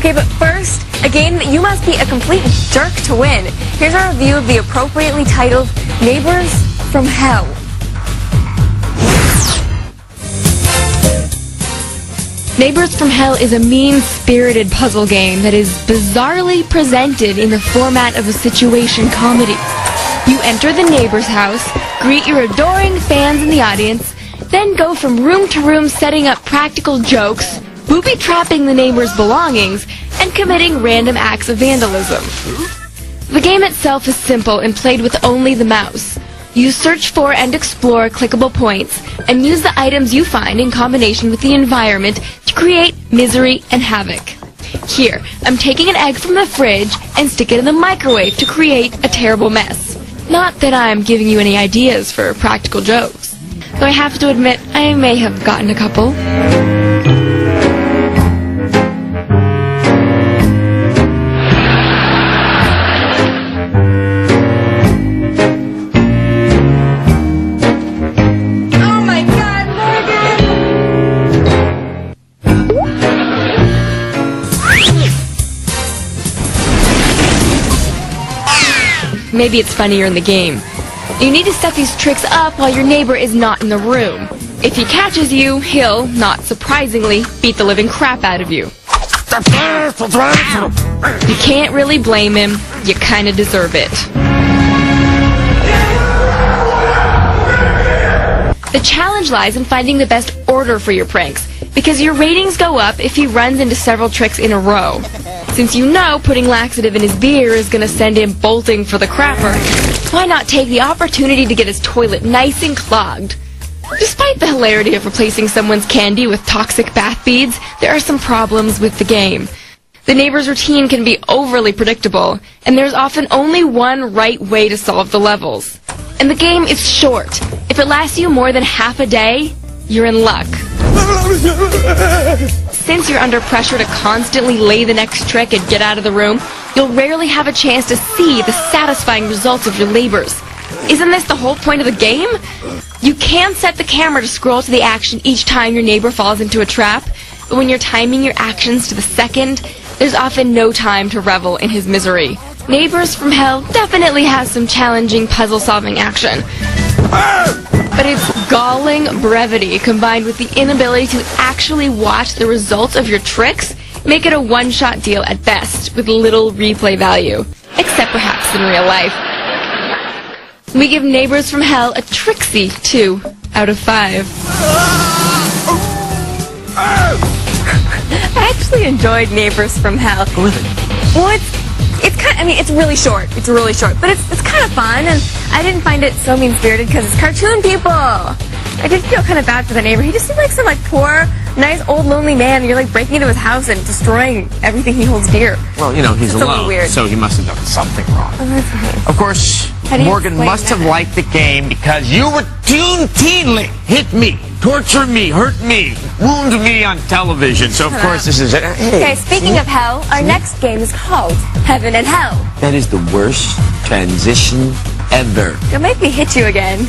Okay, but first, a game that you must be a complete jerk to win. Here's our review of the appropriately titled Neighbours from Hell. Neighbours from Hell is a mean-spirited puzzle game that is bizarrely presented in the format of a situation comedy. You enter the neighbor's house, greet your adoring fans in the audience, then go from room to room setting up practical jokes, booby-trapping the neighbor's belongings, and committing random acts of vandalism. The game itself is simple and played with only the mouse. You search for and explore clickable points, and use the items you find in combination with the environment to create misery and havoc. Here, I'm taking an egg from the fridge and stick it in the microwave to create a terrible mess. Not that I'm giving you any ideas for practical jokes, though I have to admit I may have gotten a couple. Maybe it's funnier in the game. You need to set these tricks up while your neighbor is not in the room. If he catches you, he'll, not surprisingly, beat the living crap out of you. You can't really blame him. You kinda deserve it. The challenge lies in finding the best order for your pranks, because your ratings go up if he runs into several tricks in a row. Since you know putting laxative in his beer is going to send him bolting for the crapper, why not take the opportunity to get his toilet nice and clogged? Despite the hilarity of replacing someone's candy with toxic bath beads, there are some problems with the game. The neighbor's routine can be overly predictable, and there's often only one right way to solve the levels. And the game is short. If it lasts you more than half a day, you're in luck. Since you're under pressure to constantly lay the next trick and get out of the room, you'll rarely have a chance to see the satisfying results of your labors. Isn't this the whole point of the game? You can set the camera to scroll to the action each time your neighbor falls into a trap, but when you're timing your actions to the second, there's often no time to revel in his misery. Neighbours from Hell definitely has some challenging puzzle-solving action. But its galling brevity, combined with the inability to actually watch the results of your tricks, make it a one-shot deal at best, with little replay value. Except perhaps in real life. We give Neighbours from Hell a tricksy 2 out of 5. I actually enjoyed Neighbours from Hell. Well, it's kind of, I mean, it's really short. It's really short, but it's kind of fun, and I didn't find it so mean-spirited because it's cartoon people. I did feel kind of bad for the neighbor. He just seemed like some poor, nice, old, lonely man, and you're breaking into his house and destroying everything he holds dear. Well, you know, he's alone, weird. So he must have done something wrong. Oh, that's right. Of course, Morgan must have liked the game because you routinely hit me, torture me, hurt me, wound me on television. So, of course, this is it. Hey. Okay, speaking of hell, our next game is called Heaven and Hell. That is the worst transition ever. You'll make me hit you again.